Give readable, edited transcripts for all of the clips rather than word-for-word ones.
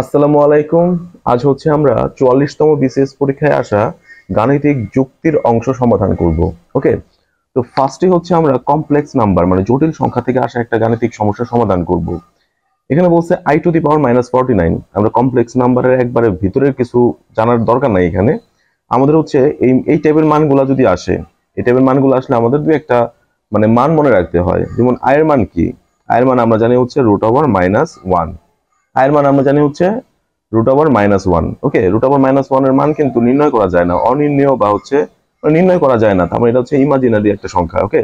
আসসালামু আলাইকুম। আজ হচ্ছে আমরা 44তম বিসিএস পরীক্ষায় আসা গাণিতিক যুক্তির অংশ সমাধান করব। ওকে, তো ফার্স্টে হচ্ছে আমরা কমপ্লেক্স নাম্বার মানে জটিল সংখ্যা থেকে আসা একটা গাণিতিক সমস্যার সমাধান করব। এখানে বলছে i⁻⁻49। আমরা কমপ্লেক্স নাম্বারের একবারে ভিতরের কিছু জানার দরকার নাই। এখানে আমাদের হচ্ছে এই টাইপের মানগুলা যদি আসে, এই টাইপের মানগুলো আসলে আমাদের দুই একটা মানে মান মনে রাখতে হয়। যেমন আয়ের মান কি? আয়ের মান আমরা জানি হচ্ছে √(-1)। আয়ের মান আমরা জানি হচ্ছে √(-1). ওকে, √(-1) এর মান কিন্তু নির্ণয় করা যায় না, অনির্ণেয় বা হচ্ছে নির্ণয় করা যায় না। তার মানে এটা হচ্ছে ইমাজিনারি একটা সংখ্যা। ওকে,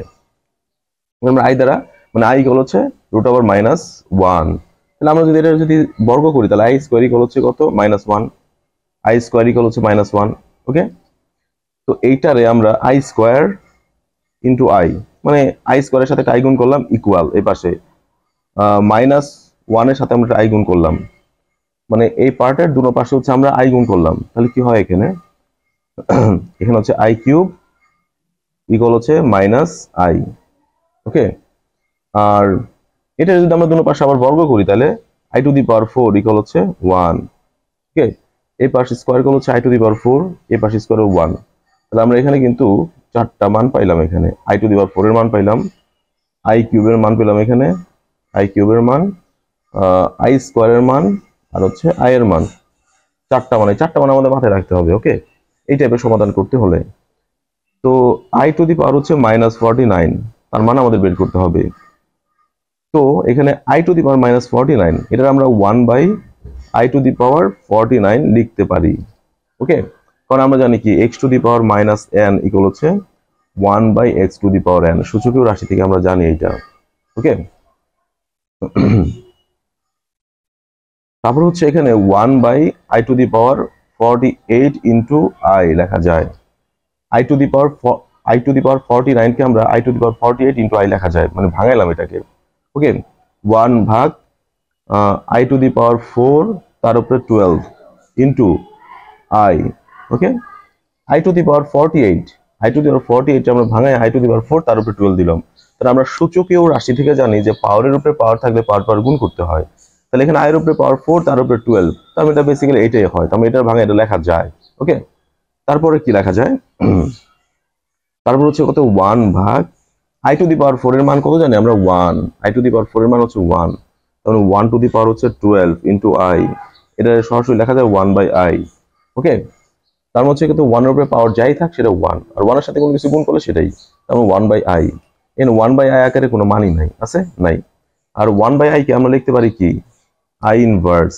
আমরা আই দ্বারা মানে আই ইকুয়াল হচ্ছে √(-1). তাহলে আমরা যদি এটা যদি বর্গ করি তাহলে আই স্কয়ার ইকুয়াল হচ্ছে কত? -1। আই স্কয়ার ইকুয়াল হচ্ছে -1। ওকে, তো এইটারে আমরা আই স্কয়ার ইনটু আই মানে আই স্কয়ারের সাথে আই গুণ করলাম ইকুয়াল এই পাশে -1 এর সাথে আমরা আই গুণ করলাম, মানে এই পার্টের দুটো পাশে হচ্ছে আমরা আই গুণ করলাম। তাহলে কি হয় এখানে? এখানে হচ্ছে আই কিউব ইকুয়াল হচ্ছে -i। ওকে, আর এটা যদি আমরা দুটো পাশে আবার বর্গ করি তাহলে i⁴ ইকুয়াল হচ্ছে 1। ওকে, এই পাশে স্কয়ার ইকুয়াল হচ্ছে i⁴, এই পাশে স্কয়ার 1। তাহলে আমরা এখানে কিন্তু চারটা মান পাইলাম। এখানে i⁴ এর মান পাইলাম, আই কিউবের মান পেলাম, এখানে আই কিউবের মান, আই স্কয়ারের মান, আর হচ্ছে আই এর মান। চারটা মান আমাদের মাথায় রাখতে হবে। ওকে, এই টাইপের সমাধান করতে হলে তো i⁻ হচ্ছে -49, তার মান আমাদের বের করতে হবে। তো এখানে i⁻⁻49 এটা আমরা 1/i⁻49 লিখতে পারি। ওকে, কারণ আমরা জানি কি x⁻n ইকুয়াল হচ্ছে 1/x⁻n, সূচকীয় রাশি থেকে আমরা জানি এটা। ওকে, তারপর হচ্ছে এখানে 1/i⁻48 ইন্টু আই লেখা যায়। i⁻49 কে আমরা i⁻48 ইন্টু আই লেখা যায়, মানে ভাঙাইলাম এটাকে। ওকে, 1 ভাগ i⁻4 তার উপরে 12 ইন্টু আই। ওকে, i⁻48 আমরা ভাঙাই i⁻4 তার উপরে 12 দিলাম। তাহলে আমরা সূচকীয় রাশি থেকে জানি যে পাওয়ারের উপরে পাওয়ার থাকলে পাওয়ার গুণ করতে হয়। তাহলে এখানে i এর উপরে পাওয়ার 4 তার উপরে 12, তার মানে এটা বেসিক্যালি এটাই হয়। তার মানে এটা ভাঙা এটা লেখা যায়। ওকে, তারপরে কি লেখা যায়? তারপর হচ্ছে কত? 1 ভাগ i⁻4 এর মান কত জানি আমরা? 1। i⁻4 এর মান হচ্ছে 1, তাহলে 1 হচ্ছে 12 ইন্টু আই। এটা সরাসরি লেখা যায় 1/i। ওকে, তার মধ্যে কিন্তু 1 এর উপরে পাওয়ার যাই থাক সেটা 1, আর 1 এর সাথে কোনো কিছু গুণ করলে সেটাই, তাহলে 1/i। এখানে 1/i আকারে কোনো মানই নাই, আছে নাই। আর 1/i কে আমরা লিখতে পারি কি? i inverse,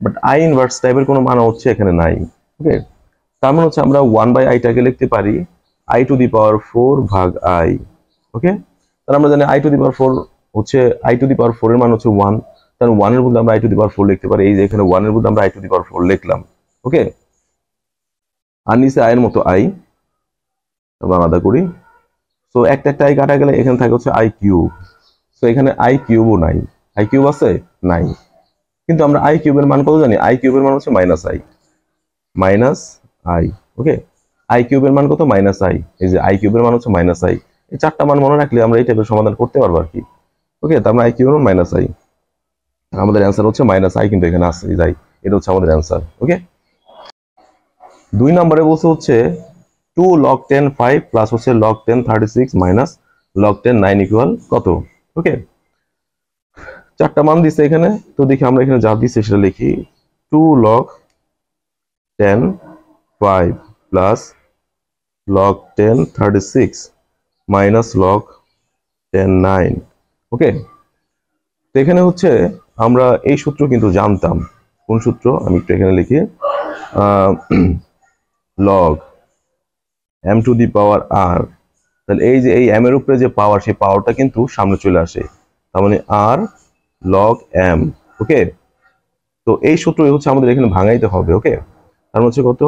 but i inverse টাইপের কোনো মান হচ্ছে এখানে নাই। ওকে, তার মানে হচ্ছে আমরা 1/i টাকে লিখতে পারি i⁴ ভাগ i। ওকে, তাহলে আমরা জানি i⁴ হচ্ছে i⁴ এর মান হচ্ছে 1, তাহলে 1 এর বদলে আমরা i⁴ লিখতে পারি। এই যে এখানে 1 এর বদলে আমরা i⁴ লিখলাম। ওকে, আর নিচে i এর মতো i আমরা আলাদা করি। সো একটা i কাটা গেলে এখানে থাকে হচ্ছে i কিউব। সো এখানে i কিউবও নাই। i কিউব আছে? নাই। কিন্তু আমরা i কিউবের মান কত জানি? i কিউবের মান হচ্ছে -i। ওকে, i কিউবের মান কত? -i। এই যে i কিউবের মান হচ্ছে -i। এই চারটা মান মনে রাখলে আমরা এই টাইপের সমাধান করতে পারবো আর কি। ওকে, তার মানে i কিউবের মান -i, আমাদের অ্যান্সার হচ্ছে -i, কিন্তু এখানে আছে যাই, এটা হচ্ছে আমাদের অ্যান্সার। ওকে, 2 নম্বরে বলছে হচ্ছে 2 log10 5 প্লাস হচ্ছে log10 36 মাইনাস log10 9 ইকুয়াল কত? ওকে, চারটা মান দিচ্ছে এখানে, তো দেখি আমরা এখানে যা দিচ্ছে সেটা লিখি। 2 log10 5 plus log10 36 minus log10 9। ওকে, তো এখানে হচ্ছে আমরা এই সূত্র কিন্তু জানতাম। কোন সূত্র? আমি একটু এখানে লিখি, log m⁻r। তাহলে এই যে এই m এর উপরে যে পাওয়ার, সেই পাওয়ারটা কিন্তু সামনে চলে আসে, তার মানে r log m। ওকে, তো এই সূত্রই হচ্ছে আমাদের এখানে ভাঙাইতে হবে। ওকে, তার হচ্ছে কত?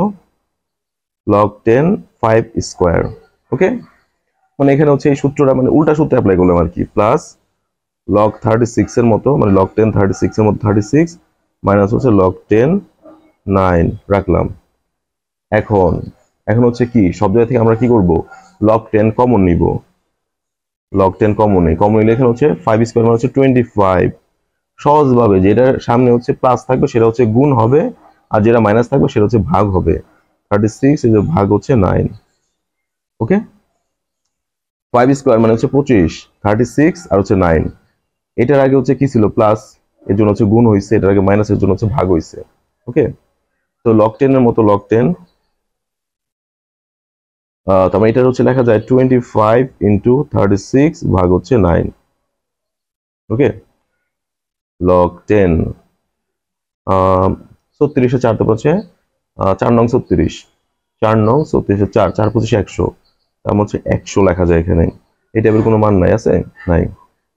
log10 5 square. ওকে, মানে এখানে হচ্ছে এই সূত্রটা মানে উল্টা সূত্র অ্যাপ্লাই করলাম আর কি, প্লাস log 36 এর মতো মানে log10 36 এর মতো 36 মাইনাস হচ্ছে log10 9 রাখলাম। এখন হচ্ছে কি সব জায়গা থেকে আমরা কি করব? log10 কমন নিব। log10 কমন নিলে এখানে হচ্ছে 5 স্কয়ার মানে হচ্ছে 25, সহজভাবে যেটার সামনে হচ্ছে প্লাস থাকবে সেটা হচ্ছে গুণ হবে, আর যেটা মাইনাস থাকবে সেটা হচ্ছে ভাগ হবে। 36 এই যে ভাগ হচ্ছে 9। ওকে, 5 স্কোয়ার মানে হচ্ছে 25, 36 আর হচ্ছে 9। এটার আগে হচ্ছে কি ছিল প্লাস, এর জন্য হচ্ছে গুণ হয়েছে, এটার আগে মাইনাস, এর জন্য হচ্ছে ভাগ হয়েছে। ওকে, তো log 10 এর মতো log 10, তারপর এটা হচ্ছে লেখা যায় 25 ইন্টু 36 ভাগ হচ্ছে 9। ওকে, log 10 36 4 তো হচ্ছে 4 নং 36, 4 নং 36 4 4 25 100, তার হচ্ছে 100 লেখা যায় এখানে। এই টাইপের কোনো মান নাই, আছে নাই,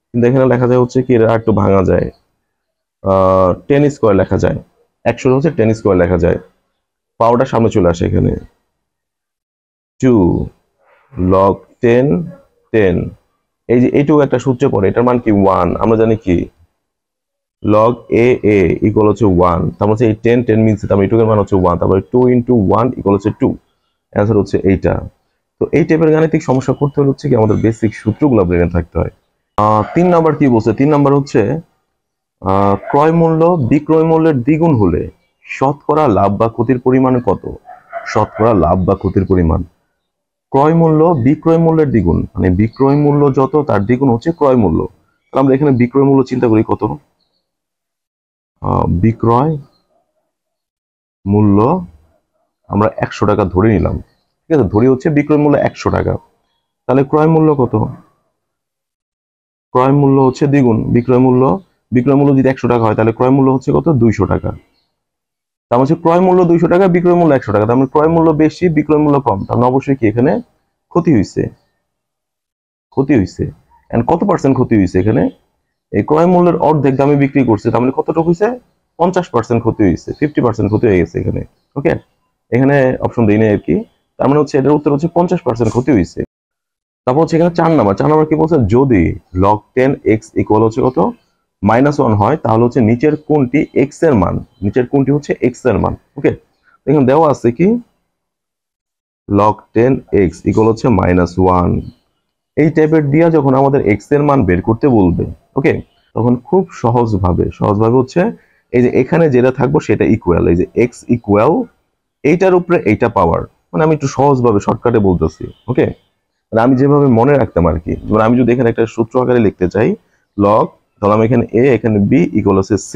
কিন্তু এখানে লেখা যায় হচ্ছে কি এটা একটু ভাঙা যায়, 10 স্কোয়ার লেখা যায়, 100 হচ্ছে 10 স্কোয়ার লেখা যায়, পাওয়ারটা সামনে চলে আসে এখানে। 2 log 10 10, এই যে এইটুকু একটা সূত্রে পড়ে, এটার মান কি 1, আমরা জানি কি log a a ইকুয়াল হচ্ছে 1, তার মানে এই 10 10 মিলছে, তার মানে এইটুকুর মান হচ্ছে 1, তারপরে 2 ইনটু 1 ইকুয়াল হচ্ছে 2, অ্যানসার হচ্ছে এইটা। তো এই টাইপের গাণিতিক সমস্যা করতে হলে হচ্ছে কি আমাদের বেসিক সূত্রগুলো ব্রেনে থাকতে হয়। 3 নাম্বার কি বলছে, 3 নাম্বার হচ্ছে ক্রয় মূল্য বিক্রয় মূল্যের দ্বিগুণ হলে শতকরা লাভ বা ক্ষতির পরিমাণ কত? শতকরা লাভ বা ক্ষতির পরিমাণ, ক্রয় মূল্য বিক্রয় মূল্যের দ্বিগুণ, মানে বিক্রয় মূল্য যত তার দ্বিগুণ হচ্ছে ক্রয় মূল্য। তাহলে আমরা এখানে বিক্রয় মূল্য চিন্তা করি কত, বিক্রয় মূল্য আমরা 100 টাকা ধরে নিলাম, ঠিক আছে, ধরি হচ্ছে বিক্রয় মূল্য 100 টাকা, তাহলে ক্রয় মূল্য কত, ক্রয় মূল্য হচ্ছে দ্বিগুণ বিক্রয় মূল্য, বিক্রয় মূল্য যদি 100 টাকা হয় তাহলে ক্রয় মূল্য হচ্ছে কত 200 টাকা, তার মানে ক্রয় মূল্য 200 টাকা বিক্রয় মূল্য 100 টাকা, তার মানে ক্রয় মূল্য বেশি বিক্রয় মূল্য কম, তার মানে অবশ্যই কি এখানে ক্ষতি হয়েছে, ক্ষতি হয়েছে। এন্ড কত পার্সেন্ট ক্ষতি হয়েছে এখানে, এই ক্রয় মূল্যের অর্ধেক দামে বিক্রি করছে, তার মানে কতটুকু হয়েছে 50% ক্ষতি হয়েছে, 50% ক্ষতি হয়ে গেছে এখানে। ওকে, এখানে অপশন দেই নাই আর কি, তার মানে হচ্ছে এটার উত্তর হচ্ছে 50% ক্ষতি হয়েছে। তারপর হচ্ছে এখানে 4 নাম্বার, 4 নাম্বার কি বলছে, যদি log 10x ইকুয়াল হচ্ছে কত -1 হয় তাহলে হচ্ছে নিচের কোনটি x এর মান, নিচের কোনটি হচ্ছে x এর মান। ওকে, এখানে দেওয়া আছে কি log 10x ইকুয়াল হচ্ছে -1, এই টাইপের দিয়া যখন আমাদের x এর মান বের করতে বলবে, ওকে, তখন খুব সহজভাবে হচ্ছে এই যে এখানে যেটা থাকবো সেটা ইকুয়াল, এই যে x ইকুয়াল এইটার উপরে এইটা পাওয়ার, মানে আমি একটু সহজভাবে শর্টকাটে বলতেছি। ওকে, মানে আমি যেভাবে মনে রাখতাম আর কি, মানে আমি যদি এখানে একটা সূত্র আকারে লিখতে চাই log, তাহলে আমি এখানে a এখানে b ইকুয়াল হচ্ছে c।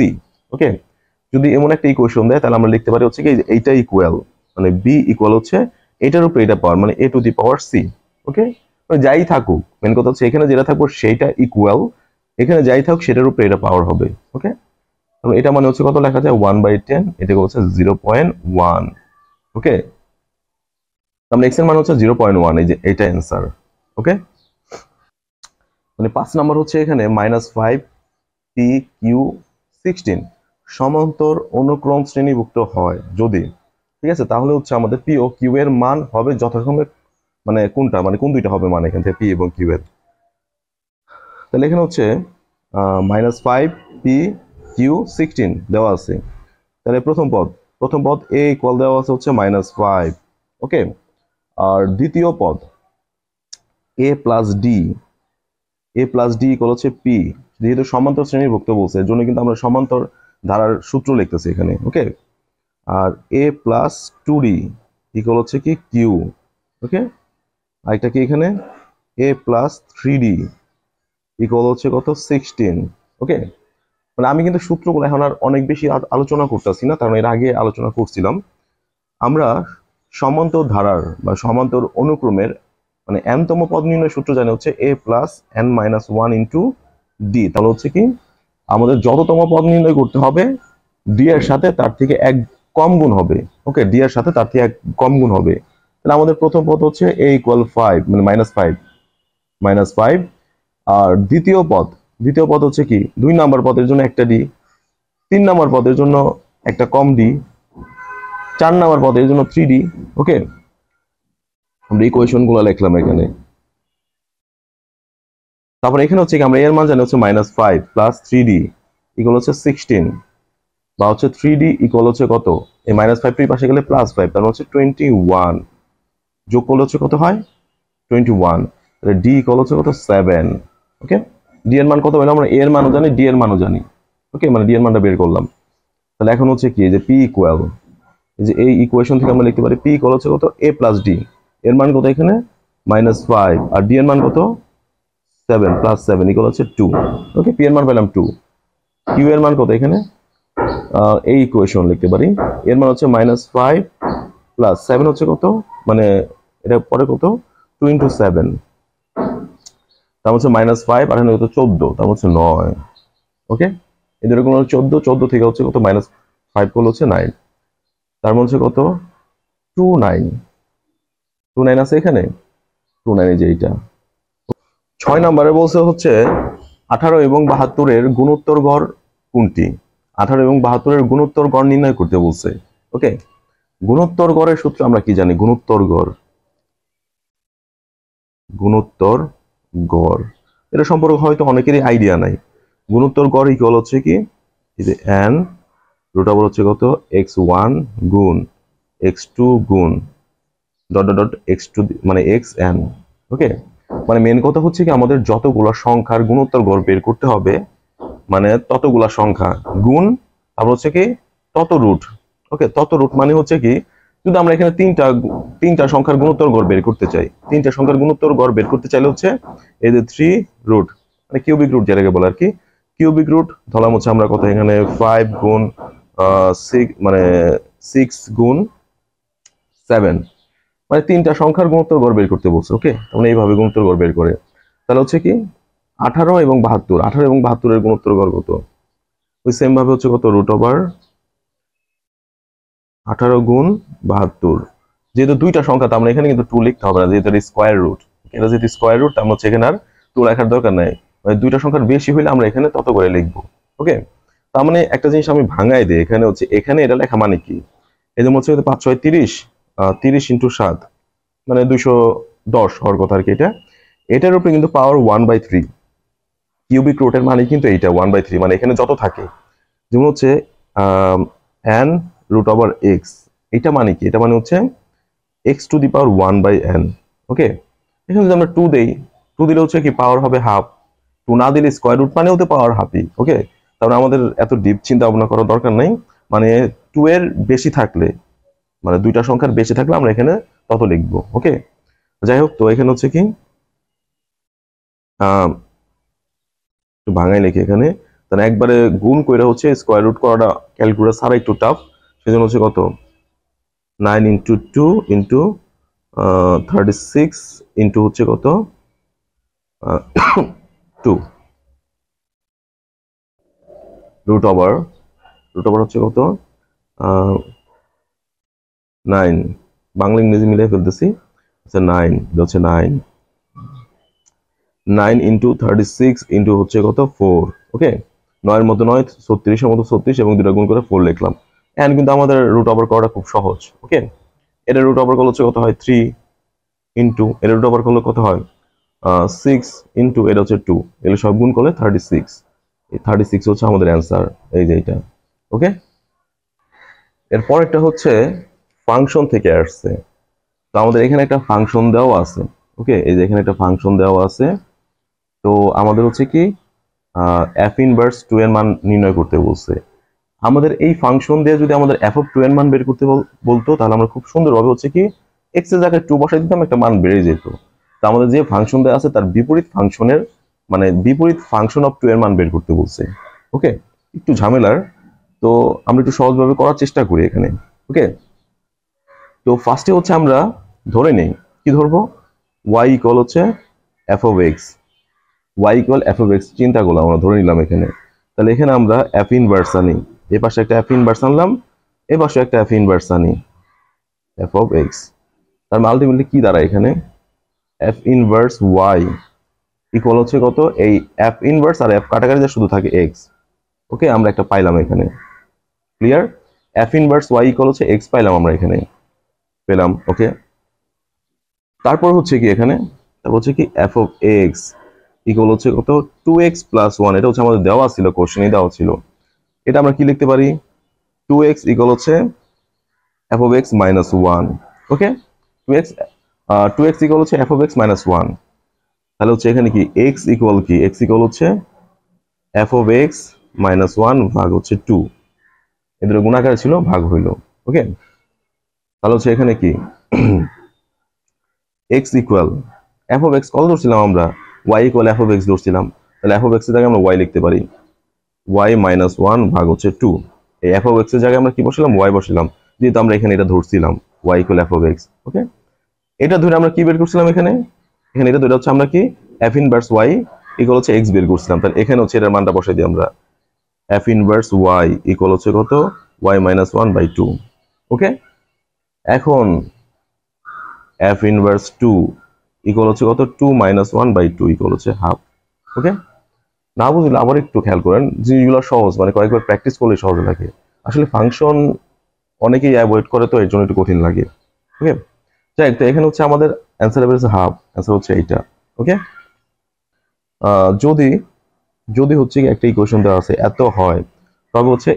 ওকে, যদি এমন একটা ইকুয়েশন দেয় তাহলে আমরা লিখতে পারি হচ্ছে কি এইটা ইকুয়াল, মানে b ইকুয়াল হচ্ছে এটার উপরে এটা পাওয়ার, মানে a to the power c। ওকে, মানে যাই থাকুক, মেন কথা হচ্ছে এখানে যেটা থাকবো সেইটা ইকুয়াল, এখানে যাই থাকুক সেটার উপরে এটা পাওয়ার হবে। ওকে, তাহলে এটা মানে হচ্ছে কত লেখা যায় 1/10, এটাকে হচ্ছে 0.1। ওকে, তাহলে x এর মান হচ্ছে 0.1, এই যে এটা অ্যান্সার। ওকে, মানে 5 নাম্বার হচ্ছে এখানে -5 p q 16 সমান্তর অনুক্রম শ্রেণীভুক্ত হয় যদি, ঠিক আছে, তাহলে হচ্ছে আমাদের p ও q এর মান হবে যথাক্রমে, মানে কোনটা, মানে কোন দুইটা হবে মান এখান থেকে p এবং q এর। তাহলে এখানে হচ্ছে -5 p q 16 দেওয়া আছে, তাহলে প্রথম পদ a ইকুয়াল দেওয়া আছে হচ্ছে -5। ওকে, আর দ্বিতীয় পদ a প্লাস d ইকুয়াল হচ্ছে p, যেহেতু সমান্তর শ্রেণীভুক্ত বলছে এর জন্য কিন্তু আমরা সমান্তর ধারার সূত্র লিখতেছি এখানে। ওকে, আর a প্লাস 2d ইকুয়াল হচ্ছে কি q। ওকে, আর এটা কি এখানে a প্লাস 3d ইকুয়াল হচ্ছে কত 16। ওকে, মানে আমি কিন্তু সূত্রগুলো এখন আর অনেক বেশি আলোচনা করতেছি না, কারণ এর আগে আলোচনা করছিলাম। আমরা সমান্তর ধারার বা সমান্তর অনুক্রমের মানে n তম পদ নির্ণয় সূত্র জানি হচ্ছে a plus n-1 into d, তাহলে হচ্ছে কি আমাদের যততম পদ নির্ণয় করতে হবে d এর সাথে তার থেকে এক কম গুণ হবে। ওকে, d এর সাথে তার থেকে এক কম গুণ হবে, তাহলে আমাদের প্রথম পদ হচ্ছে a ইকুয়াল 5, মানে -5, আর দ্বিতীয় পদ হচ্ছে কি 2 নাম্বার পদের জন্য একটা d, 3 নাম্বার পদের জন্য একটা কম d, 4 নাম্বার পদের জন্য 3d। ওকে, আমরা ইকুয়েশন গুলো লিখলাম এখানে। তারপর এখানে হচ্ছে কি আমরা এর মান জানি হচ্ছে -5 প্লাস 3d ইকুয়াল হচ্ছে 16, বা হচ্ছে 3d ইকুয়াল হচ্ছে কত, এই -5 এর পাশে গেলে +5, তার মানে হচ্ছে 21, যোগ করলে হচ্ছে কত হয় 21, তাহলে d ইকুয়াল হচ্ছে কত 7। ওকে, d এর মান কত হলো, আমরা a এর মানও জানি d এর মানও জানি, ওকে, মানে ডি এর মানটা বের করলাম। তাহলে এখন হচ্ছে কি যে পি ইকুয়াল, এই যে এই ইকুয়েশন থেকে আমরা লিখতে পারি পি ইকুয়াল হচ্ছে কত, এ প্লাস ডি। এর মান কত এখানে -5, আর ডি এর মান কত 7 + 7 ইকুয়াল হচ্ছে 2। ওকে, পি এর মান পেলাম 2। কিউ এর মান কত এখানে, এই ইকুয়েশন লিখতে পারি, এর মান হচ্ছে -5 + 7 হচ্ছে কত, মানে এটা পরে কত 2 × 7, তার হচ্ছে -5 আর এখানে কত 14, তার হচ্ছে 9। ওকে, এদের কোন 14 থেকে হচ্ছে কত -5 করলে হচ্ছে 9, তার মধ্যে কত 29 আছে এখানে, 29 যে এইটা। 6 নম্বরে বলছে হচ্ছে 18 এবং 72-এর গুণোত্তর গড় কোনটি। 18 এবং 72-এর গুণোত্তর গড় নির্ণয় করতে বলছে। ওকে, গুণোত্তর গড়ের সূত্র আমরা কি জানি, গুণোত্তর গড় এটা সম্পর্কে হয়তো অনেকেরই আইডিয়া নাই। গুণোত্তর গড় ইকুয়াল হচ্ছে কি, এই যে n রুট ওভার হচ্ছে কত x1 গুণ x2 গুণ x2 মানে xn। ওকে, মানে মেন কথা হচ্ছে কি আমাদের যতগুলো সংখ্যার গুণোত্তর গড় বের করতে হবে, মানে ততগুলা সংখ্যা গুণ তারপর হচ্ছে কি তত রুট। ওকে, তত রুট মানে হচ্ছে কি, যদি আমরা এখানে তিনটা সংখ্যার গুণোত্তর গড় বের করতে চাই, তিনটা সংখ্যার গুণোত্তর গড় বের করতে চাইলে হচ্ছে এই যে 3 রুট, মানে কিউবিক রুট যেটাকে বলে আর কি, কিউবিক রুট ধরলাম হচ্ছে আমরা কত এখানে 5 গুণ 6 মানে 6 গুণ 7, মানে তিনটা সংখ্যার গুণোত্তর গড় বের করতে বলছে। ওকে, তাহলে এইভাবে গুণোত্তর গড় বের করে, তাহলে হচ্ছে কি 18 এবং 72-এর গুণোত্তর গড় কত, ওই সেম ভাবে হচ্ছে কত রুট ওভার 18 গুণ 72। যেহেতু দুইটা সংখ্যা, তার মানে এখানে কিন্তু 2 লিখতে হবে না, যেহেতু এটা স্কয়ার রুট। এটা যেহেতু স্কয়ার রুট, তার মানে হচ্ছে এখানে আর 2 লেখার দরকার নাই, মানে দুইটা সংখ্যার বেশি হইলে আমরা এখানে তত করে লিখবো। ওকে, তার মানে একটা জিনিস আমি ভাঙাই দিই, এখানে হচ্ছে এখানে এটা লেখা মানে কি, এই যে হচ্ছে 5 6 30, 30 × 7 মানে 210 হওয়ার কথা আর কি। এটার উপরে কিন্তু পাওয়ার 1/3, কিউবিক রুটের মানে কিন্তু এইটা 1/3, মানে এখানে যত থাকে, যেমন হচ্ছে n রুট ওভার x, এটা মানে কি, এটা মানে হচ্ছে x⁴ 1/n। ওকে, এখানে যদি আমরা 2 দেই, 2 দিলে হচ্ছে কি পাওয়ার হবে হাফ, 2 না দিলে স্কয়ার রুট মানেও তো পাওয়ার হাফই। ওকে, তাহলে আমাদের এত ডিপ চিন্তা ভাবনা করার দরকার নাই, মানে 2 এর বেশি থাকলে, মানে দুইটা সংখ্যার বেশি থাকলে আমরা এখানে তত লিখবো। ওকে, যাই হোক, তো এখানে হচ্ছে কি একটু ভাঙাই লিখি এখানে, তাহলে একবারে গুণ কইরা হচ্ছে স্কয়ার রুট করাটা ক্যালকুলেটর ছাড়া একটু টাফ, সেজন্য হচ্ছে কত 9 × 2 × 36 ইন্টু হচ্ছে কত 2 রুট ওভার হচ্ছে কত 9, বাংলা ইংরেজি মিলিয়ে ফেলতেছি, আচ্ছা 9, এটা হচ্ছে 9 × 36 ইন্টু হচ্ছে কত 4। ওকে, 9 এর মধ্যে 9, 36 এর মধ্যে 36 এবং দুটো গুণ করে 4 লিখলাম। এন্ড কিন্তু আমাদের রুট ওভার করাটা খুব সহজ। ওকে, এটা রুট ওভার করলে হচ্ছে কত হয় 3 ইন্টু, এটা রুট ওভার করলে কত হয় 6 ইন্টু, এটা হচ্ছে 2, এগুলো সব গুণ করলে 36, এই 36 হচ্ছে আমাদের অ্যান্সার, এই যে এটা। ওকে, এরপর একটা হচ্ছে ফাংশন থেকে আসছে, তো আমাদের এখানে একটা ফাংশন দেওয়া আছে। ওকে, এই যে এখানে একটা ফাংশন দেওয়া আছে, তো আমাদের হচ্ছে কি f ইনভার্স 2 এর মান নির্ণয় করতে বলছে। আমাদের এই ফাংশন দিয়ে যদি আমাদের f(2) এর মান বের করতে বলতো, তাহলে আমরা খুব সুন্দরভাবে হচ্ছে কি x এর জায়গায় 2 বসাই দিতাম, একটা মান বেড়ে যেত। তো আমাদের যে ফাংশন দেওয়া আছে তার বিপরীত ফাংশনের, মানে বিপরীত ফাংশন অফ 2 এর মান বের করতে বলছে। ওকে, একটু ঝামেলার, তো আমরা একটু সহজভাবে করার চেষ্টা করি এখানে। ওকে, তো ফার্স্টে হচ্ছে আমরা ধরে নেই, কি ধরবো, y ইকুয়াল হচ্ছে f(x), y ইকুয়াল f(x), চিন্তা করলাম আমরা ধরে নিলাম এখানে। তাহলে এখানে আমরা f ইনভার্স আনি, এই পাশে একটা f ইনভার্স আনলাম, এই পাশে একটা f ইনভার্স আনি, f(x), তার মানে আলটিমেটলি কি দাঁড়ায় এখানে f ইনভার্স y ইকুয়াল হচ্ছে কত, এই f ইনভার্স আর f কাটাকাটি যা শুধু থাকে x। ওকে, আমরা একটা পাইলাম এখানে, clear, f inverse y equal হচ্ছে x পাইলাম আমরা এখানে, পেলাম। ওকে, তারপর হচ্ছে কি এখানে, তারপর হচ্ছে কি f(x) ইকুয়াল হচ্ছে কত 2x + 1, এটা হচ্ছে আমাদের দেওয়া ছিল, কোশ্চেনে দেওয়া ছিল। এটা আমরা কি লিখতে পারি, 2x ইকুয়াল হচ্ছে f(x - 1). ওকে, 2x ইকুয়াল হচ্ছে f(x - 1), তাহলে হচ্ছে এখানে কি x ইকুয়াল কি, x ইকুয়াল হচ্ছে f(x -1 ভাগ হচ্ছে 2, এদের গুণাকার ছিল, ভাগ হইল। ওকে, তাহলে হচ্ছে এখানে কি x equal f of x কত ধরছিলাম আমরা, y equal f of x ধরছিলাম, তাহলে f অফ x এর জায়গায় আমরা y লিখতে পারি, y -1 ভাগ হচ্ছে 2। এই f অফ x এর জায়গায় আমরা কি বসালাম, y বসালাম, যেহেতু আমরা এখানে এটা ধরছিলাম y equal f of x। ওকে, এটা ধরে আমরা কি বের করছিলাম, এখানে এটা ধরে হচ্ছে আমরা কি f ইনভার্স y ইকুয়াল হচ্ছে x বের করছিলাম। তাহলে এখানে হচ্ছে এটার মানটা বসাই দিই আমরা, f ইনভার্স y ইকুয়াল হচ্ছে কত, y -1/2। ওকে, এখন f ইনভার্স 2 ইকুয়াল হচ্ছে কত, 2 -1/2 ইকুয়াল হচ্ছে হাফ। ওকে, না বুঝলে আবার একটু খেয়াল করেন, যেগুলো সহজ মানে কয়েকবার প্র্যাকটিস করলে সহজ লাগে। আসলে ফাংশন অনেকেই অ্যাভয়েড করে, তো এর জন্য একটু কঠিন লাগে। ওকে, যাই, তো এখানে হচ্ছে আমাদের অ্যান্সার হচ্ছে হাফ, অ্যান্সার হচ্ছে এইটা। ওকে, যদি যদি হচ্ছে একটা ইকুয়েশন দেওয়া আছে এত হয়, তবে হচ্ছে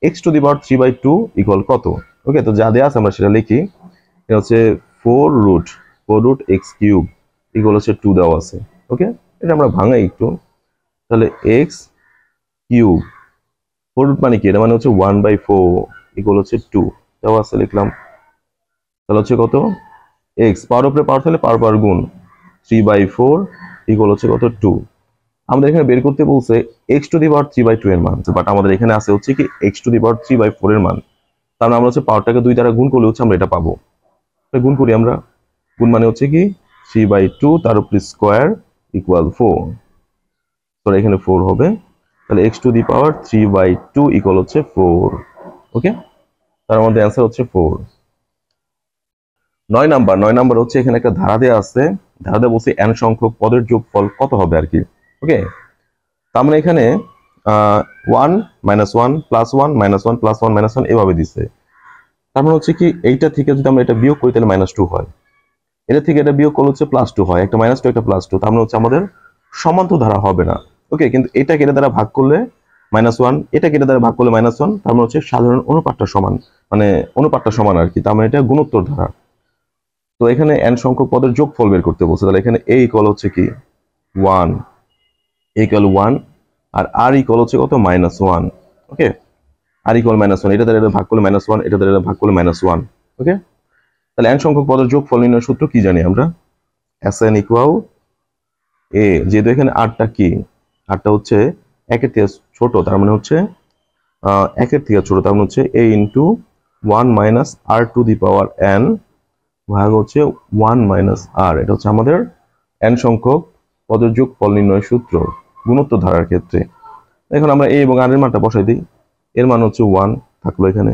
x⁻³ ইকুয়াল কত। ওকে, তো যা দেওয়া আছে আমরা সেটা লিখি। এটা হচ্ছে 4√x³ ইকুয়াল হচ্ছে 2 দেওয়া আছে। ওকে, এটা আমরা ভাঙাই একটু, তাহলে x³ 4 মানে কি, এটা মানে হচ্ছে 1/4 ইকুয়াল হচ্ছে 2 দেওয়া আছে, লিখলাম। তাহলে হচ্ছে কত, x পাওয়ার উপরে পাওয়ার থাকলে পাওয়ার গুণ 3/4 ইকুয়াল হচ্ছে কত, 2। আমাদের এখানে বের করতে বলছে x⁻³ এর মান, বাট আমাদের এখানে আছে হচ্ছে কি x⁻³ এর মান। তার মানে আমরা হচ্ছে পাওয়ারটাকে 2 দ্বারা গুণ করলে হচ্ছে আমরা এটা পাবো। গুণ করি আমরা, গুণ মানে হচ্ছে কি 3/2 তার উপর স্কয়ার ইকুয়াল 4, তো এখানে 4 হবে। তাহলে x⁻³ ইকুয়াল হচ্ছে 4। ওকে, তার মধ্যে অ্যান্সার হচ্ছে 4। 9 নাম্বার হচ্ছে এখানে একটা ধারা দেওয়া আছে, ধারা দেওয়া বলছে n সংখ্যক পদের যোগফল কত হবে আর কি। ওকে, তার মানে এখানে 1 -1 +1 -1 +1 -1 এভাবে দিচ্ছে। তার মানে হচ্ছে কি এইটা থেকে যদি আমরা এটা বিয়োগ করি তাহলে -2 হয়, এটা থেকে এটা বিয়োগ করলে হচ্ছে +2 হয়, একটা -2 একটা +2, তার মানে হচ্ছে আমাদের সমান্তর ধারা হবে না। ওকে, কিন্তু এটাকে এটা দ্বারা ভাগ করলে -1, এটাকে এটা দ্বারা ভাগ করলে -1, তার মানে হচ্ছে সাধারণ অনুপাতটা সমান, মানে অনুপাতটা সমান আর কি, তার মানে এটা গুণোত্তর ধারা। তো এখানে n সংখ্যক পদের যোগফল বের করতে বলছে, তাহলে এখানে a ইকুয়াল হচ্ছে কি 1, a ইকুয়াল 1, আর r ইকুয়াল হচ্ছে কত, -1। ওকে, r ইকুয়াল -1, এটা দ্বারা এটা ভাগ করলে -1, এটা দ্বারা এটা ভাগ করলে -1। ওকে, তাহলে n সংখ্যক পদের যোগফল নির্ণয়ের সূত্র কি জানি আমরা, Sn ইকুয়াল a, যেহেতু এখানে rটা কি, rটা হচ্ছে 1 এর থেকে ছোট, তার মানে হচ্ছে 1 এর থেকে ছোট, তার মানে হচ্ছে a ইনটু 1 - r⁴n ভাগ হচ্ছে 1 - r। এটা হচ্ছে আমাদের n সংখ্যক পদের যোগফল নির্ণয়ের সূত্র গুণোত্তর ধারার ক্ষেত্রে। এখন আমরা a এবং r এর মানটা বসাই দিই। এর মান হচ্ছে 1 থাকলো এখানে,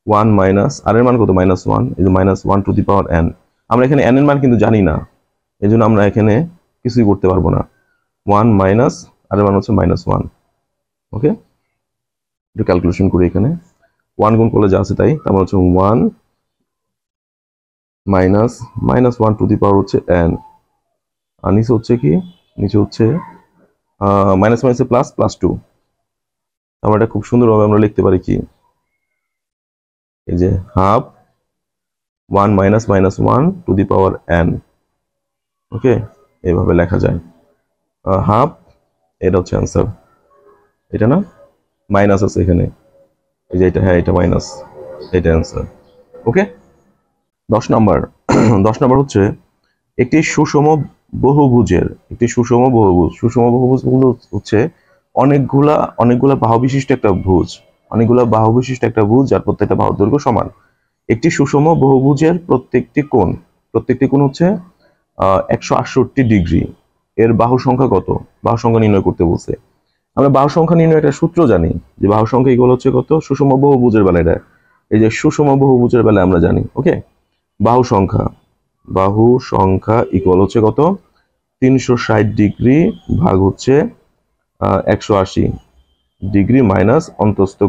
1 - r এর মান কত, -1, এই যে -1⁴n। আমরা এখানে n এর মান কিন্তু জানি না, এই জন্য আমরা এখানে কিছুই করতে পারবো না। 1 - r এর মান হচ্ছে -1। ওকে, একটু ক্যালকুলেশন করি, এখানে 1 গুণ করলে যা আছে তাই, তার মানে হচ্ছে 1 -1 হচ্ছে n, আর নিচে হচ্ছে কি, নিচে হচ্ছে মাইনাস মাইনাসে প্লাস, +2। আমরা এটা খুব সুন্দরভাবে আমরা লিখতে পারি কি, এই যে হাফ 1 - -1⁴n। ওকে, এইভাবে লেখা যায় হাফ, এটা হচ্ছে অ্যান্সার, এটা না মাইনাস আছে এখানে, এই যে এটা, হ্যাঁ এটা মাইনাস, এটা অ্যান্সার। ওকে, 10 নাম্বার 10 নাম্বার হচ্ছে একটি সুষম বহুভুজের, সুষম বহুভুজগুলো হচ্ছে অনেকগুলা বাহু বিশিষ্ট একটা ভুজ, যার প্রত্যেকটা বাহুর দৈর্ঘ্য সমান। একটি সুষম বহুভুজের প্রত্যেকটি কোণ হচ্ছে 168 ডিগ্রি, এর বাহু সংখ্যা কত, বাহু সংখ্যা নির্ণয় করতে বলছে। আমরা বাহু সংখ্যা নির্ণয় একটা সূত্র জানি, যে বাহু সংখ্যা ইকুয়াল হচ্ছে কত, সুষম বহুভুজের বেলায় এটা, এই যে সুষম বহুভুজের বেলায় আমরা জানি। ওকে, বাহু সংখ্যা ইকুয়াল হচ্ছে কত, 360 ডিগ্রি ভাগ হচ্ছে 180 ডিগ্রি মাইনাস অন্তস্থ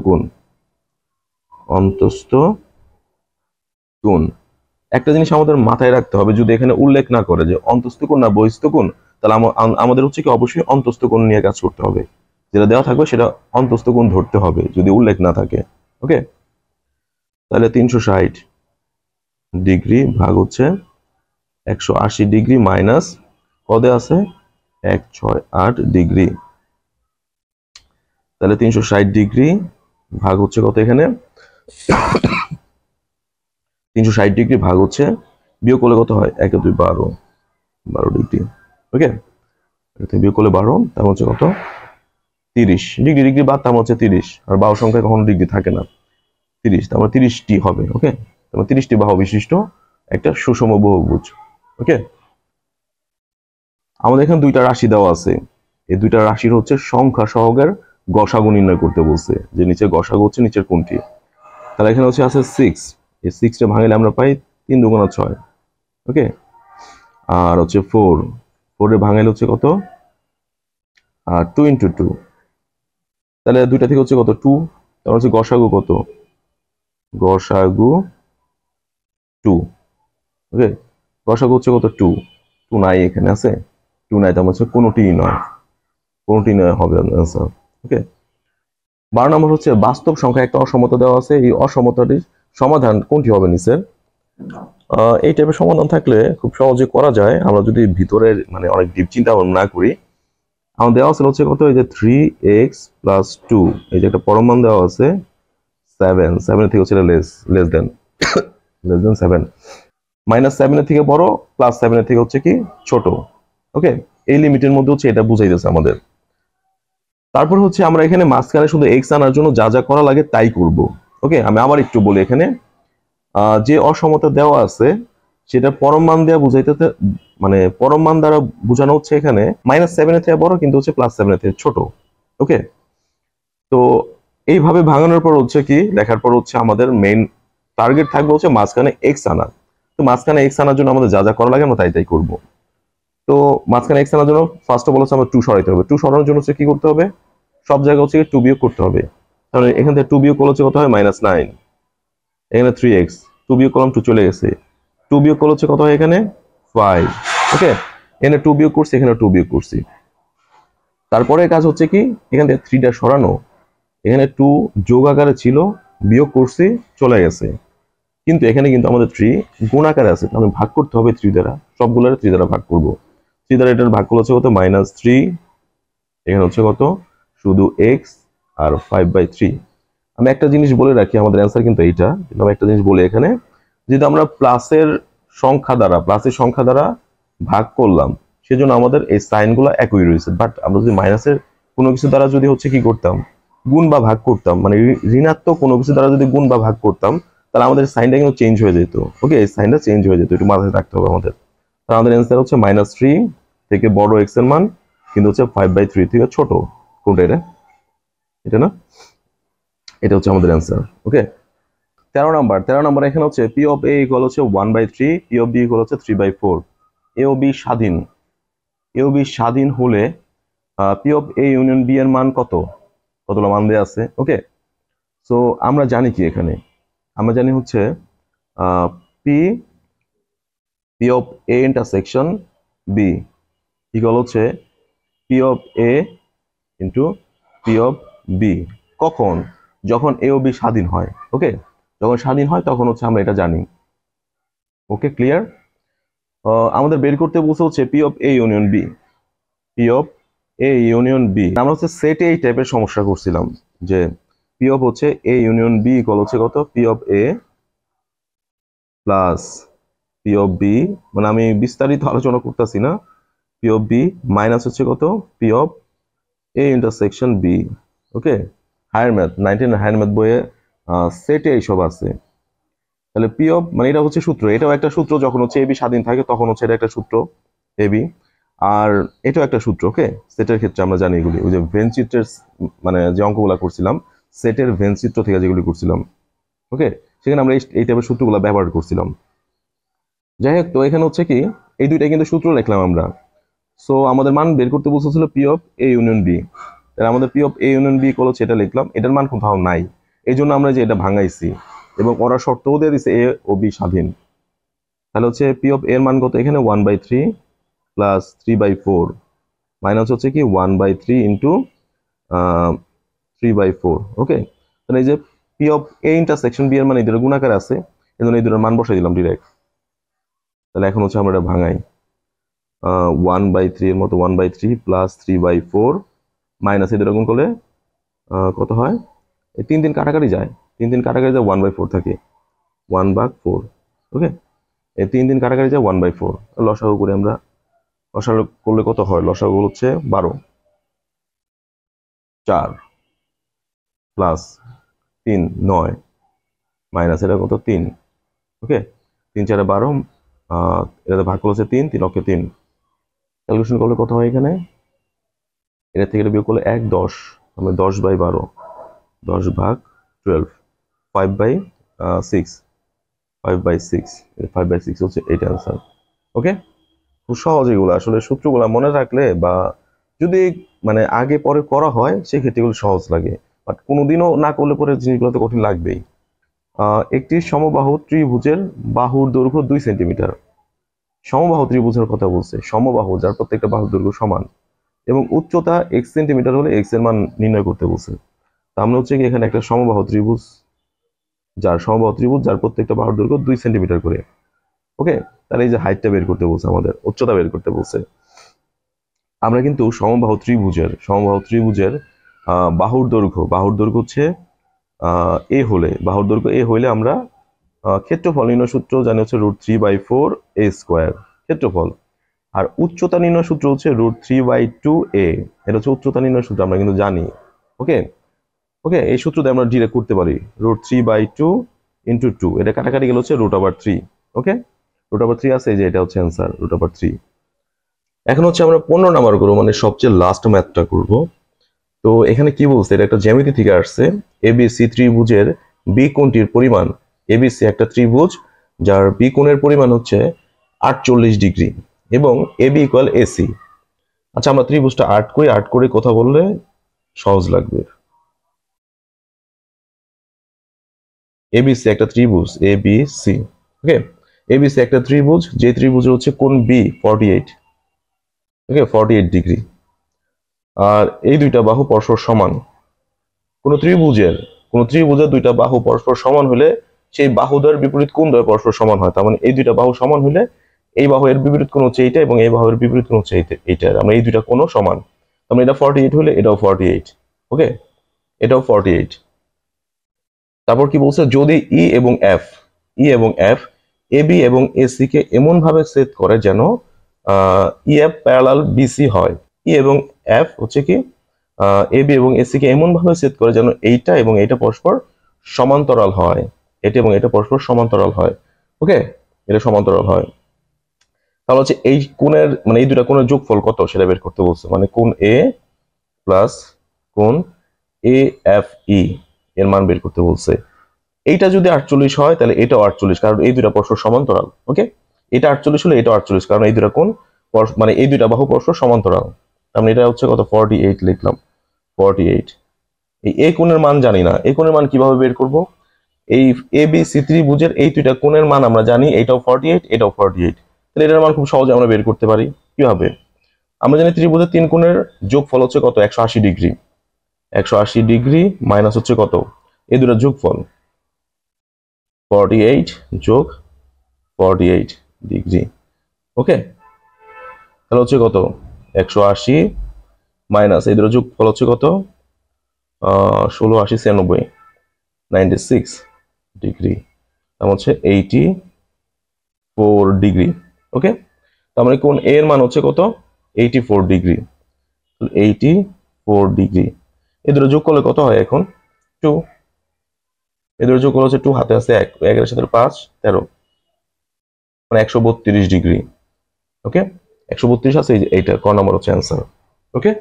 কোণ। একটা জিনিস আমাদের মাথায় রাখতে হবে, যদি এখানে উল্লেখ না করে যে অন্তস্থ কোণ না বহিস্থ কোণ, তাহলে আমাদের হচ্ছে কি অবশ্যই অন্তস্থ কোণ নিয়ে কাজ করতে হবে, যেটা দেওয়া থাকবে সেটা অন্তস্থ কোণ ধরতে হবে যদি উল্লেখ না থাকে। ওকে, তাহলে 360 ডিগ্রি ভাগ হচ্ছে 180 ডিগ্রি মাইনাস কদে আছে 168 ডিগ্রি, তাহলে 360 ডিগ্রি ভাগ হচ্ছে কত এখানে 360 ডিগ্রি ভাগ হচ্ছে বিয়োগ করলে কত হয় 1 2 12 ডিগ্রি। ওকে, বিয়োগ করলে 12 তার হচ্ছে কত 30 ডিগ্রি। ডিগ্রি বাদ তার হচ্ছে 30, আর বাহু সংখ্যায় কখনো ডিগ্রি থাকে না। 30, তার মানে 30টি হবে। ওকে, তারপর 30টি বাহু বিশিষ্ট একটা সুষম বহুভুজ। ওকে, আমাদের এখানে দুইটা রাশি দেওয়া আছে। এই দুইটা রাশির হচ্ছে সংখ্যা সহগের গসাগু নির্ণয় করতে বলছে, যে নিচের গসাগু হচ্ছে নিচের কোনটি। তাহলে এখানে হচ্ছে আছে 6, এই 6টা ভাঙলে আমরা পাই 3 2 6। ওকে, আর হচ্ছে 4 এর ভাঙাইলে হচ্ছে কত 2 × 2। তাহলে দুইটা থেকে হচ্ছে কত 2, তাহলে হচ্ছে গসাগু কত গসাগু 2। ওকে, গসাগু হচ্ছে কত 2 নাই, এখানে আছে 2 নাই, তার হচ্ছে কোনোটিই নয় হবে आंसर। ওকে, 12 নম্বর হচ্ছে বাস্তব সংখ্যা একটা অসমতা দেওয়া আছে, এই অসমতাটির সমাধান কোনটি হবে নিচের। এই টাইপের সমাধান থাকলে খুব সহজে করা যায়, আমরা যদি ভিতরের মানে অনেক ডিপ চিন্তা ভাবনা না করি। আমার দেওয়া আছে হচ্ছে কত, এই যে 3x + 2, এই যে একটা পরম মান দেওয়া আছে 7 এর থেকে হচ্ছে লেস দেন 7, -7 এর থেকে বড়, +7 এর থেকে হচ্ছে কি ছোট। ওকে, এই লিমিটের মধ্যে হচ্ছে এটা বুঝাইতেছে আমাদের। তারপর হচ্ছে আমরা এখানে মাঝখানে শুধু x আনার জন্য যা যা করা লাগে তাই করব। ওকে, আমি আবার একটু বলি, এখানে যে অসমতা দেওয়া আছে সেটা পরম মান দেওয়া বুঝাইতে, মানে পরম মান দ্বারা বোঝানো হচ্ছে এখানে -7 এর থেকে বড় কিন্তু হচ্ছে +7 এর থেকে ছোট। ওকে, তো এইভাবে ভাঙানোর পর হচ্ছে কি লেখার পর হচ্ছে আমাদের মেইন টার্গেট থাকবে হচ্ছে মাঝখানে x আনা। তো মাঝখানে x আনার জন্য আমাদের যা যা করা লাগে আমরা তাই করব। তো মাঝখানে x আনার জন্য ফার্স্ট অফ অল হচ্ছে আমরা 2 সরাইতে হবে। 2 সরানোর জন্য হচ্ছে কি করতে হবে, সব জায়গায় হচ্ছে 2 বিয়োগ করতে হবে। তাহলে এখান থেকে 2 বিয়োগ করলে হচ্ছে কত হয় -9, এখানে 3x, 2 বিয়োগ করলাম 2 চলে গেছে, 2 বিয়োগ করলে হচ্ছে কত হয় এখানে 5। ওকে, এখানে 2 বিয়োগ করছি, এখানে 2 বিয়োগ করছি। তারপরে কাজ হচ্ছে কি এখান থেকে 3টা সরানো, এখানে 2 যোগ আকারে ছিল, বিয়োগ করছি চলে গেছে, কিন্তু এখানে কিন্তু আমাদের 3 গুণ আকারে আছে, আমি ভাগ করতে হবে 3 দ্বারা, সবগুলোরে 3 দ্বারা ভাগ করব। 3 দ্বারা এটার ভাগ করলে হচ্ছে কত -3, এখানে হচ্ছে কত শুধু x আর 5/3। আমি একটা জিনিস বলে রাখি, আমাদের অ্যান্সার কিন্তু এইটা, কিন্তু আমি একটা জিনিস বলি এখানে, যদি আমরা প্লাসের সংখ্যা দ্বারা ভাগ করলাম সেজন্য আমাদের এই সাইনগুলো একই রয়েছে। বাট আমরা যদি মাইনাসের কোনো কিছু দ্বারা যদি হচ্ছে কি করতাম গুণ বা ভাগ করতাম, মানে ঋণাত্মক কোনো কিছু দ্বারা যদি গুণ বা ভাগ করতাম, তাহলে আমাদের সাইনটা কিন্তু চেঞ্জ হয়ে যেত। ওকে, এই সাইনটা চেঞ্জ হয়ে যেত, একটু মাথায় রাখতে হবে আমাদের। তাহলে আমাদের অ্যান্সার হচ্ছে -3 থেকে বড় x এর মান কিন্তু হচ্ছে 5/3 থেকে ছোট। কোনটা এটা না, এটা হচ্ছে আমাদের অ্যান্সার। ওকে, 13 নাম্বার এখানে হচ্ছে p of a = হচ্ছে 1/3, p of b = হচ্ছে 3/4। a ও b স্বাধীন হলে p of a union b এর মান কতগুলো মান দেয়া আছে। ওকে, সো আমরা জানি কি এখানে, আমরা জানি হচ্ছে p of a intersection b equal হচ্ছে p of a into p of b। কখন, যখন a ও b স্বাধীন হয়। ওকে, যখন স্বাধীন হয় তখন হচ্ছে আমরা এটা জানি। ওকে, ক্লিয়ার। আমাদের বের করতে বলছে হচ্ছে p of a union b, p of a union b। আমরা হচ্ছে সেটে এই টাইপের সমস্যা করছিলাম যে p of হচ্ছে a ইউনিয়ন b ইকুয়াল হচ্ছে কত p of a plus p of b, মানে আমি বিস্তারিত আলোচনা করতেছি না, p of b মাইনাস হচ্ছে কত p of a intersection b। Okay, higher math 19 higher math বইয়ে সেটে এইসব আছে। তাহলে p of মানে এটা হচ্ছে সূত্র, এটাও একটা সূত্র, যখন হচ্ছে ab স্বাধীন থাকে তখন হচ্ছে এটা একটা সূত্র ab, আর এটাও একটা সূত্র। ওকে, সেটের ক্ষেত্রে আমরা জানি এগুলি, ওই যে ভেন চিত্রের মানে যে অঙ্কগুলো করছিলাম সেটের ভেন চিত্র থেকে যেগুলি করছিলাম। ওকে, সেখানে আমরা এই টাইপের সূত্রগুলো ব্যবহার করছিলাম। যাই হোক, তো এখানে হচ্ছে কি এই দুইটা কিন্তু সূত্র লিখলাম আমরা। সো আমাদের মান বের করতে বলছিল p of a union b, তাহলে আমাদের p of a union b equal হচ্ছে এটা লিখলাম, এটার মান কোথাও নাই, এই জন্য আমরা যে এটা ভাঙাইছি এবং ওরা শর্তও দিয়ে দিছে a ও b স্বাধীন। তাহলে হচ্ছে p of a এর মান কত এখানে 1/3 প্লাস 3/4 মাইনাস হচ্ছে কি 1/3 ইন্টু 3/4। ওকে, তাহলে এই যে p of a intersection b এর মান এদের গুণাকার আছে, এজন্য এই দুটোর মান বসাই দিলাম ডিরেক্ট। তাহলে এখন হচ্ছে আমরা এটা ভাঙাই, 1/3 এর মতো 1/3 প্লাস 3/4 মাইনাস এদের গুণ করলে কত হয়, এই 3 কাটাকাটি যায়, 3 কাটাকাটি যায় 1/4 থাকে, 1/4। ওকে, এই 3 কাটাকাটি যায় 1/4। লসাগু করে আমরা, লসাগু করলে কত হয়, লসাগু হচ্ছে 12, 4 প্লাস 3 9 মাইনাস এটা কত 3। ওকে, 3 4 12, এটাতে ভাগ করলে হচ্ছে 3, 3 অক্ষে 3। ক্যালকুলেশন করলে কত হয় এখানে, এটা থেকে এটা বিয়োগ করলে 1 10, আমরা 10/12, 10/12, 5/6, 5/6, 5/6 হচ্ছে এইটা অ্যান্সার। ওকে, খুব সহজ এগুলো, আসলে সূত্রগুলো মনে রাখলে বা যদি মানে আগে পরে করা হয় সেক্ষেত্রে এগুলো সহজ লাগে, বাট কোনোদিনও না করলে পরে জিনিসগুলো তো কঠিন লাগবেই। একটি সমবাহু ত্রিভুজের বাহুর দৈর্ঘ্য 2 সেন্টিমিটার। সমবাহু ত্রিভুজের কথা বলছে, সমবাহু যার প্রত্যেকটা বাহুর দৈর্ঘ্য সমান এবং উচ্চতা x সেন্টিমিটার হলে x এর মান নির্ণয় করতে বলছে। তা আমরা হচ্ছে কি এখানে একটা সমবাহু ত্রিভুজ, যার প্রত্যেকটা বাহুর দৈর্ঘ্য 2 সেন্টিমিটার করে। ওকে, তাহলে এই যে হাইটটা বের করতে বলছে, আমাদের উচ্চতা বের করতে বলছে। আমরা কিন্তু সমবাহু ত্রিভুজের বাহুর দৈর্ঘ্য হচ্ছে এ হলে, বাহুর দৈর্ঘ্য এ হইলে আমরা ক্ষেত্রফল নির্ণয় সূত্র জানি হচ্ছে √3/4 a স্কোয়ার ক্ষেত্রফল, আর উচ্চতা নির্ণয় সূত্র হচ্ছে √3/2a, এটা হচ্ছে উচ্চতা নির্ণয় সূত্র, আমরা কিন্তু জানি। ওকে, ওকে, এই সূত্র দিয়ে আমরা ডিরেক্ট করতে পারি, √3/2 × 2, এটা কাটাকাটি গেলে হচ্ছে √3। ওকে, √3 আছে, এই যে এটা হচ্ছে অ্যান্সার, √3। এখন হচ্ছে আমরা 15 নাম্বার করবো, মানে সবচেয়ে লাস্ট ম্যাথটা করব। তো এখানে কি বলছে, এটা একটা জ্যামিতি থেকে আসছে। এবিসি ত্রিভুজের বি কোণটির পরিমাণ, এবিসি একটা ত্রিভুজ যার বি কোণের পরিমাণ হচ্ছে 48 ডিগ্রি এবং এবি ইকুয়াল এসি। আচ্ছা, আমরা ত্রিভুজটা 8 করে কথা বললে সহজ লাগবে। এবিসি একটা ত্রিভুজ, এবিসি। ওকে, এবিসি একটা ত্রিভুজ, যে ত্রিভুজের হচ্ছে কোণ বি 48, ওকে, 48 ডিগ্রি, আর এই দুইটা বাহু পরস্পর সমান। কোন ত্রিভুজের দুইটা বাহু পরস্পর সমান হলে সেই বাহুদ্বয়ের বিপরীত কোণ দ্বয় পরস্পর সমান হয়। তার মানে এই দুইটা বাহু সমান হলে এই বাহু এর বিপরীত কোণ হচ্ছে এইটা এবং এই বাহুর বিপরীত কোণ হচ্ছে এইটা, আমরা এই দুইটা কোণও সমান। আমরা এটা 48 হলে এটাও 48। ওকে, এটাও 48। তারপর কি বলছে, যদি ই এবং এফ এ বি এবং এসি কে এমন ভাবে সেট করে যেন ইএফ প্যারালাল বিসি হয়। ই এবং এফ হচ্ছে কি এ বি এবং এসি কে এমন ভাবে সেট করে যেন এইটা এবং এইটা পরস্পর সমান্তরাল হয়, এটা এবং এটা পরস্পর সমান্তরাল হয়। ওকে, এটা সমান্তরাল হয়। তাহলে হচ্ছে এই কোণের মানে এই দুটা কোণের যোগফল কত সেটা বের করতে বলছে, মানে কোণ এ প্লাস কোণ এ এফ ই এর মান বের করতে বলছে। এইটা যদি 48 হয় তাহলে এটাও 48, কারণ এই দুটা পরস্পর সমান্তরাল। ওকে, এটা 48 হলে এটাও 48, কারণ এই দুটা কোণ মানে এই দুটা বাহু পরস্পর সমান্তরাল। তাহলে এটা হচ্ছে কত, 48 লিখলাম, 48। এই কোণের মান জানি না, এই কোণের মান কিভাবে বের করব, এই এ বি সি ত্রিভুজের এই দুইটা কোণের মান আমরা জানি, এটাও 48, এটাও 48, তাহলে এটার মান খুব সহজে আমরা বের করতে পারি। কিভাবে, আমরা জানি ত্রিভুজের 3 কোণের যোগফল হচ্ছে কত, 180 ডিগ্রি। 180 ডিগ্রি মাইনাস হচ্ছে কত, এই দুটো যোগফল 48 যোগ 48 ডিগ্রি। ওকে, তাহলে হচ্ছে কত, 180 মাইনাস এই দুটো যোগফল হচ্ছে কত, 16 80 96, 96 ডিগ্রি, তার হচ্ছে 84 ডিগ্রি। ওকে, তার মানে কোণ এ এর মান হচ্ছে কত, 84 ডিগ্রি, 84 ডিগ্রি। এই দুটো যোগ করলে কত হয় এখন, 2। এই দুটো যোগ করলে হচ্ছে 2, হাতে আছে 1, 1 এর সাথে 5 13, মানে 132 ডিগ্রি। ওকে, 132 আছে, এইটা ক নাম্বার হচ্ছে অ্যান্সার। ওকে।